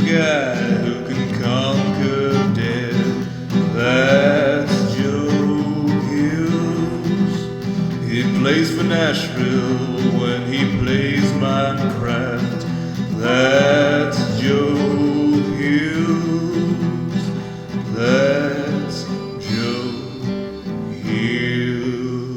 guy who can conquer death. That's Joe Hills. He plays for Nashville when he plays Minecraft. That's Joe Hills. That's Joe Hills.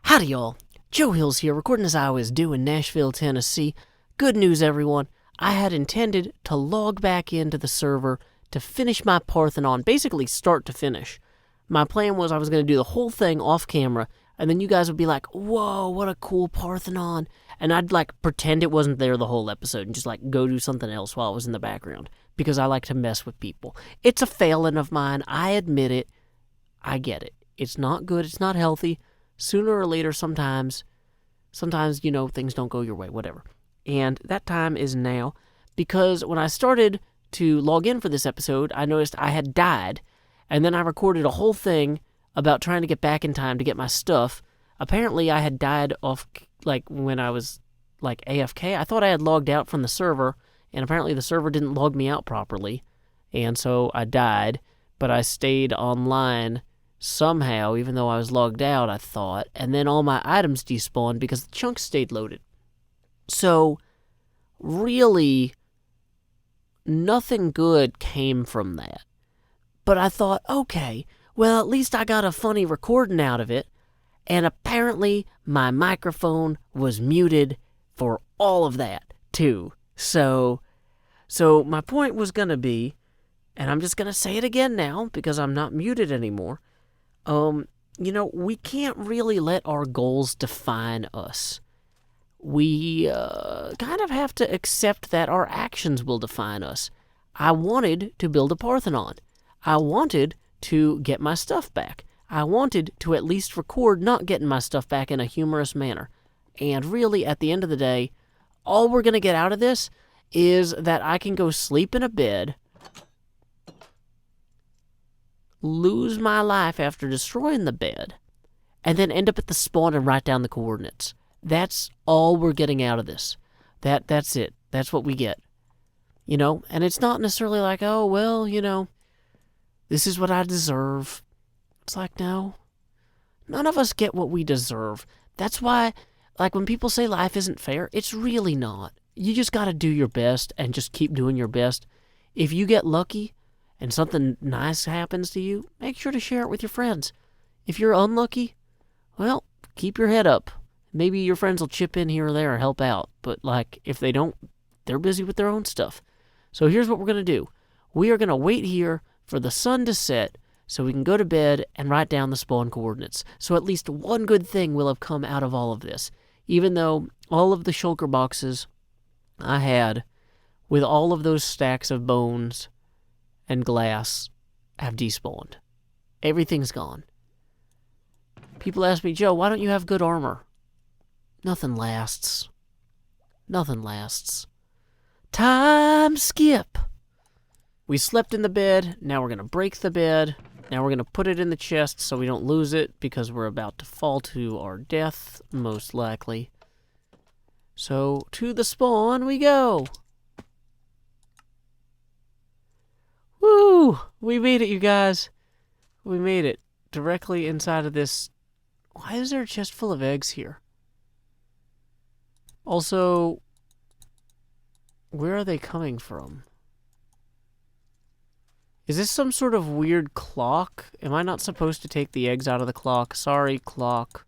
Howdy, y'all. Joe Hills here, recording as I always do in Nashville, Tennessee. Good news, everyone. I had intended to log back into the server to finish my Parthenon, basically start to finish. My plan was I was going to do the whole thing off camera, and then you guys would be like, whoa, what a cool Parthenon. And I'd pretend it wasn't there the whole episode and just go do something else while it was in the background, because I like to mess with people. It's a failing of mine. I admit it. I get it. It's not good. It's not healthy. Sooner or later, sometimes, things don't go your way, whatever. And that time is now, because when I started to log in for this episode, I noticed I had died, and then I recorded a whole thing about trying to get back in time to get my stuff. Apparently, I had died off, when I was, AFK. I thought I had logged out from the server, and apparently the server didn't log me out properly, and so I died, but I stayed online somehow, even though I was logged out, I thought, and then all my items despawned because the chunks stayed loaded. So, really, nothing good came from that. But I thought, okay, well, at least I got a funny recording out of it, and apparently my microphone was muted for all of that, too. So my point was going to be, and I'm just going to say it again now, because I'm not muted anymore, we can't really let our goals define us. We kind of have to accept that our actions will define us. I wanted to build a Parthenon. I wanted to get my stuff back. I wanted to at least record not getting my stuff back in a humorous manner. And really, at the end of the day, all we're going to get out of this is that I can go sleep in a bed, lose my life after destroying the bed, and then end up at the spawn and write down the coordinates. That's all we're getting out of this. That's it. That's what we get. And it's not necessarily this is what I deserve. It's no. None of us get what we deserve. That's why, when people say life isn't fair, it's really not. You just gotta do your best and just keep doing your best. If you get lucky and something nice happens to you, make sure to share it with your friends. If you're unlucky, well, keep your head up. Maybe your friends will chip in here or there or help out. But, if they don't, they're busy with their own stuff. So here's what we're going to do. We are going to wait here for the sun to set so we can go to bed and write down the spawn coordinates. So at least one good thing will have come out of all of this. Even though all of the shulker boxes I had with all of those stacks of bones and glass have despawned. Everything's gone. People ask me, Joe, why don't you have good armor? Nothing lasts. Nothing lasts. Time skip. We slept in the bed. Now we're going to break the bed. Now we're going to put it in the chest so we don't lose it because we're about to fall to our death, most likely. So, to the spawn we go. Woo! We made it, you guys. We made it. Directly inside of this. Why is there a chest full of eggs here? Also, where are they coming from? Is this some sort of weird clock? Am I not supposed to take the eggs out of the clock? Sorry, clock.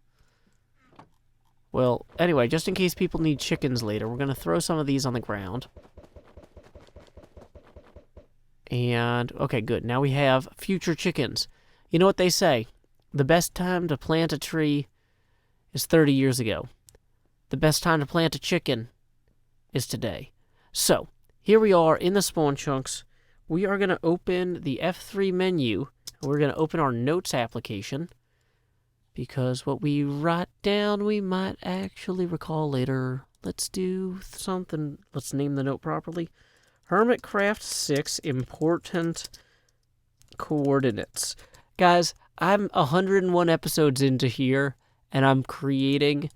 Well, anyway, just in case people need chickens later, we're going to throw some of these on the ground. And, okay, good. Now we have future chickens. You know what they say? The best time to plant a tree is 30 years ago. The best time to plant a chicken is today. So, here we are in the spawn chunks. We are going to open the F3 menu. And we're going to open our notes application. Because what we write down, we might actually recall later. Let's do something. Let's name the note properly. Hermitcraft 6 important coordinates. Guys, I'm 101 episodes into here, and I'm creating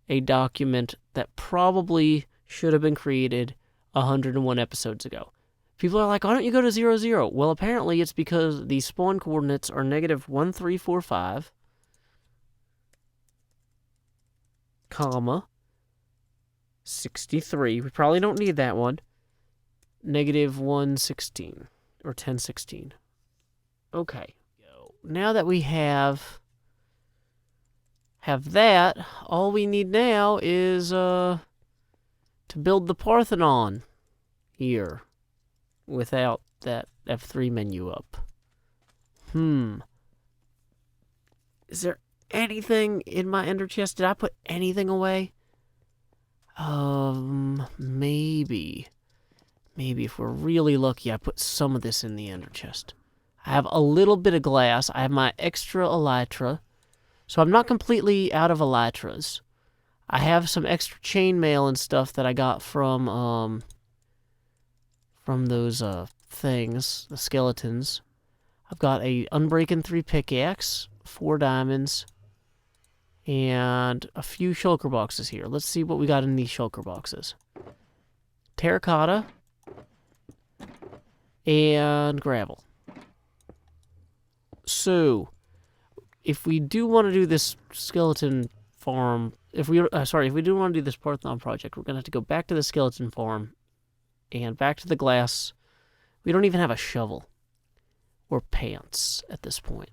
a document that probably should have been created 101 episodes ago. People are like, why don't you go to 0, 0? Well, apparently it's because the spawn coordinates are negative 1, 3, 4, 5, comma, 63. We probably don't need that one. Negative 116 or 1016. Okay. Now that we have that, all we need now is to build the Parthenon here without that F3 menu up. Is there anything in my ender chest? Did I put anything away? Maybe. Maybe if we're really lucky, I put some of this in the ender chest. I have a little bit of glass. I have my extra elytra. So I'm not completely out of elytras. I have some extra chainmail and stuff that I got from those things, the skeletons. I've got a Unbreaking 3 pickaxe, 4 diamonds, and a few shulker boxes here. Let's see what we got in these shulker boxes. Terracotta and gravel. So, if we do want to do this skeleton farm, if we do want to do this Parthenon project, we're going to have to go back to the skeleton farm and back to the glass. We don't even have a shovel or pants at this point.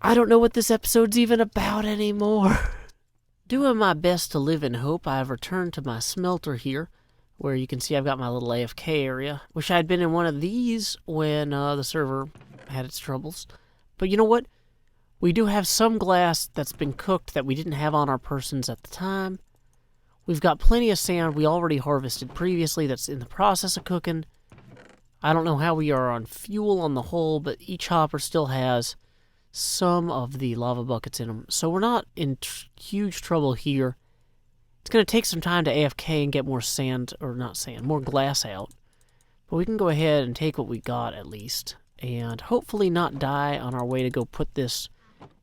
I don't know what this episode's even about anymore. Doing my best to live in hope, I've returned to my smelter here, where you can see I've got my little AFK area. Wish I had been in one of these when the server had its troubles. But you know what? We do have some glass that's been cooked that we didn't have on our persons at the time. We've got plenty of sand we already harvested previously that's in the process of cooking. I don't know how we are on fuel on the whole, but each hopper still has some of the lava buckets in them. So we're not in huge trouble here. It's going to take some time to AFK and get more sand, or not sand, more glass out. But we can go ahead and take what we got at least, and hopefully not die on our way to go put this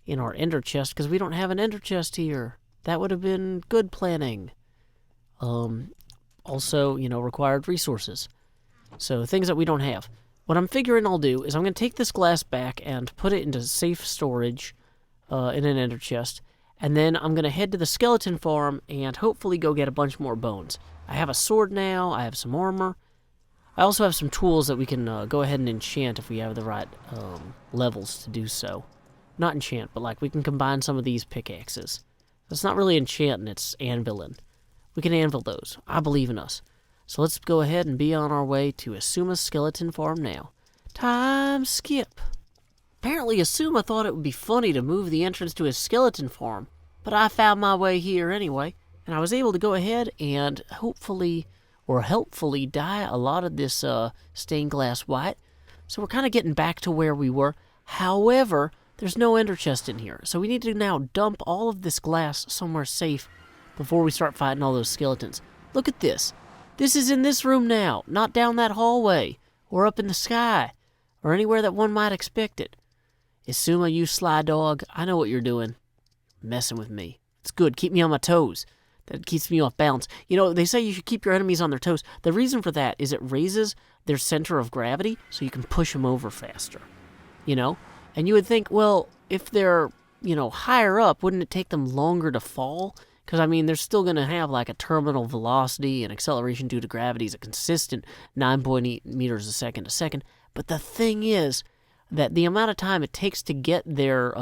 in our ender chest, because we don't have an ender chest here. That would have been good planning. Also, required resources. So things that we don't have. What I'm figuring I'll do is I'm going to take this glass back and put it into safe storage in an ender chest. And then I'm going to head to the skeleton farm and hopefully go get a bunch more bones. I have a sword now. I have some armor. I also have some tools that we can go ahead and enchant if we have the right levels to do so. Not enchant, but we can combine some of these pickaxes. It's not really enchanting, it's anviling. We can anvil those. I believe in us. So let's go ahead and be on our way to Asuma's skeleton farm now. Time skip. Apparently Asuma thought it would be funny to move the entrance to his skeleton farm, but I found my way here anyway, and I was able to go ahead and hopefully or helpfully dye a lot of this stained glass white. So we're kind of getting back to where we were. However, there's no ender chest in here, so we need to now dump all of this glass somewhere safe before we start fighting all those skeletons. Look at this. This is in this room now, not down that hallway, or up in the sky, or anywhere that one might expect it. Asuma, you sly dog, I know what you're doing. Messing with me. It's good, keep me on my toes. That keeps me off balance. They say you should keep your enemies on their toes. The reason for that is it raises their center of gravity, so you can push them over faster. And you would think, well, if they're, higher up, wouldn't it take them longer to fall? Because, they're still going to have, a terminal velocity and acceleration due to gravity is a consistent 9.8 meters a second. But the thing is that the amount of time it takes to get their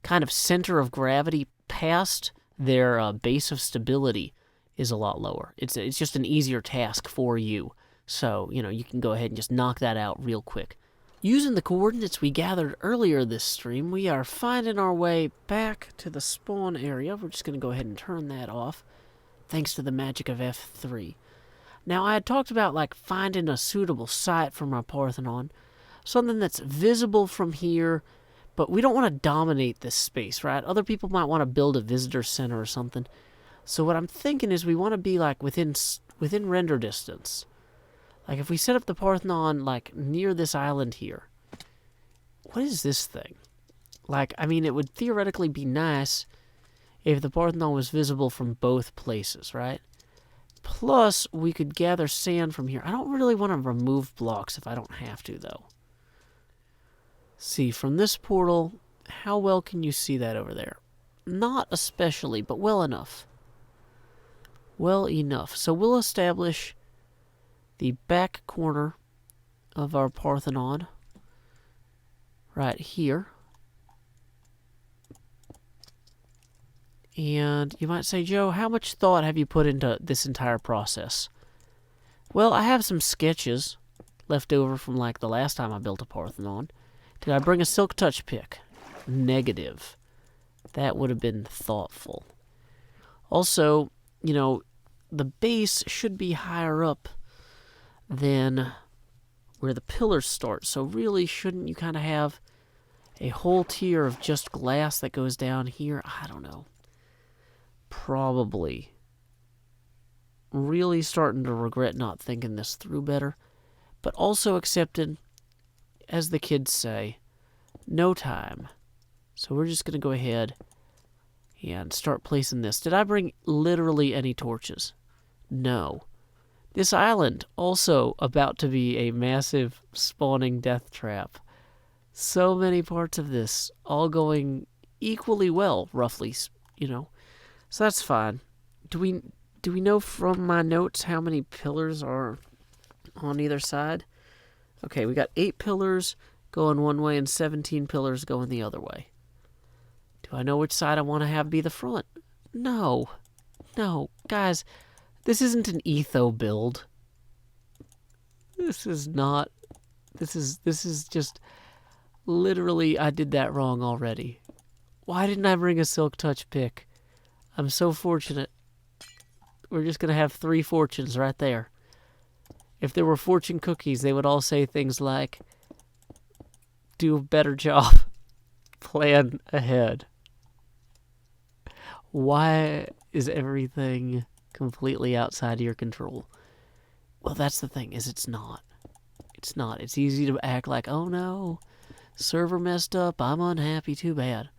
kind of center of gravity past their base of stability is a lot lower. It's just an easier task for you. So, you can go ahead and just knock that out real quick. Using the coordinates we gathered earlier this stream, we are finding our way back to the spawn area. We're just going to go ahead and turn that off, thanks to the magic of F3. Now, I had talked about, finding a suitable site for my Parthenon, something that's visible from here, but we don't want to dominate this space, right? Other people might want to build a visitor center or something. So what I'm thinking is we want to be, within render distance. If we set up the Parthenon, near this island here. What is this thing? It would theoretically be nice if the Parthenon was visible from both places, right? Plus, we could gather sand from here. I don't really want to remove blocks if I don't have to, though. See, from this portal, how well can you see that over there? Not especially, but well enough. Well enough. So we'll establish the back corner of our Parthenon right here. And you might say, Joe, how much thought have you put into this entire process? Well, I have some sketches left over from like the last time I built a Parthenon. Did I bring a silk touch pick? Negative. That would have been thoughtful. Also, you know, the base should be higher up than where the pillars start. So really, shouldn't you kind of have a whole tier of just glass that goes down here? I don't know. Probably. Really starting to regret not thinking this through better. But also accepted, as the kids say, no time. So we're just going to go ahead and start placing this. Did I bring literally any torches? No. This island also about to be a massive spawning death trap. So many parts of this all going equally well, roughly, you know. So that's fine. Do we know from my notes how many pillars are on either side? Okay, we got 8 pillars going one way and 17 pillars going the other way. Do I know which side I want to have be the front? No. No. Guys, this isn't an etho build. This is not. This is just literally I did that wrong already. Why didn't I bring a silk touch pick? I'm so fortunate. We're just going to have 3 fortunes right there. If there were fortune cookies, they would all say things like, do a better job. Plan ahead. Why is everything completely outside of your control? Well, that's the thing, is it's not. It's not. It's easy to act like, oh no, server messed up, I'm unhappy, too bad.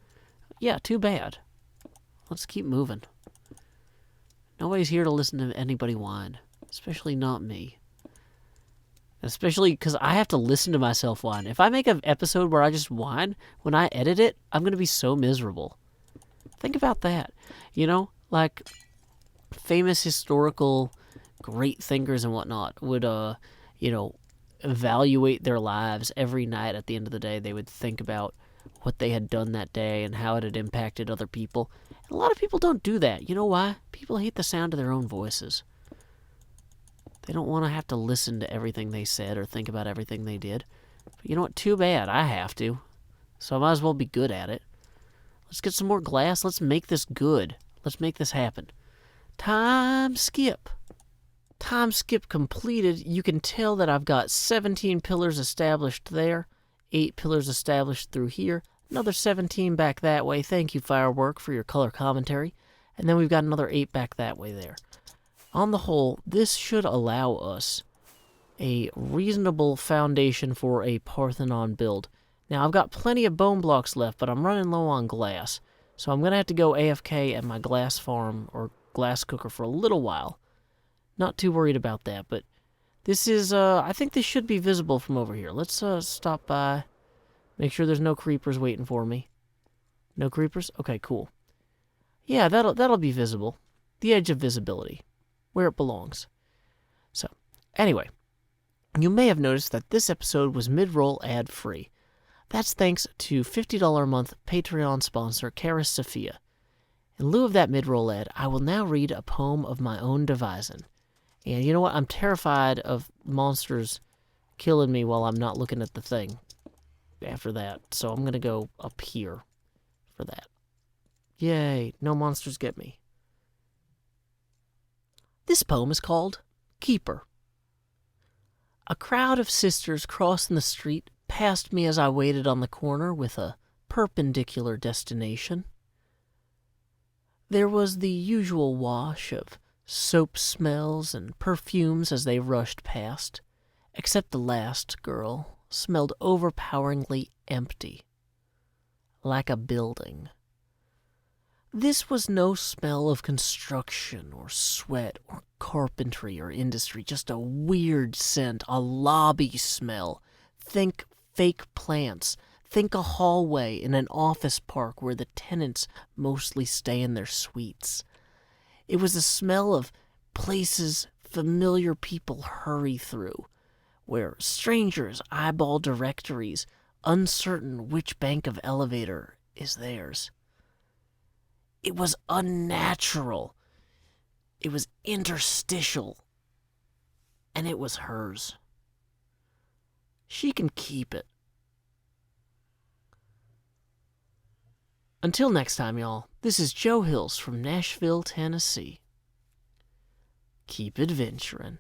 Yeah, too bad. Let's keep moving. Nobody's here to listen to anybody whine. Especially not me. Especially because I have to listen to myself whine. If I make an episode where I just whine, when I edit it, I'm going to be so miserable. Think about that. You know, like famous historical great thinkers and whatnot would, you know, evaluate their lives every night at the end of the day. They would think about what they had done that day and how it had impacted other people. And a lot of people don't do that. You know why? People hate the sound of their own voices. They don't want to have to listen to everything they said or think about everything they did. But you know what? Too bad. I have to. So I might as well be good at it. Let's get some more glass. Let's make this good. Let's make this happen. Time skip. Time skip completed. You can tell that I've got 17 pillars established there. 8 pillars established through here. Another 17 back that way. Thank you, Firework, for your color commentary. And then we've got another 8 back that way there. On the whole, this should allow us a reasonable foundation for a Parthenon build. Now, I've got plenty of bone blocks left, but I'm running low on glass. So I'm going to have to go AFK at my glass farm or glass cooker for a little while. Not too worried about that, but this is, I think this should be visible from over here. Let's stop by, make sure there's no creepers waiting for me. No creepers? Okay, cool. Yeah, that'll be visible. The edge of visibility, where it belongs. So, anyway, you may have noticed that this episode was mid-roll ad-free. That's thanks to $50 a month Patreon sponsor, Karis Sophia. In lieu of that mid-roll ad, I will now read a poem of my own devising. And you know what? I'm terrified of monsters killing me while I'm not looking at the thing after that. So I'm going to go up here for that. Yay, no monsters get me. This poem is called Keeper. A crowd of sisters crossing the street passed me as I waited on the corner with a perpendicular destination. There was the usual wash of soap smells and perfumes as they rushed past, except the last girl smelled overpoweringly empty, like a building. This was no smell of construction or sweat or carpentry or industry, just a weird scent, a lobby smell. Think fake plants. Think a hallway in an office park where the tenants mostly stay in their suites. It was the smell of places familiar people hurry through, where strangers eyeball directories, uncertain which bank of elevator is theirs. It was unnatural. It was interstitial. And it was hers. She can keep it. Until next time, y'all, this is Joe Hills from Nashville, Tennessee. Keep adventuring.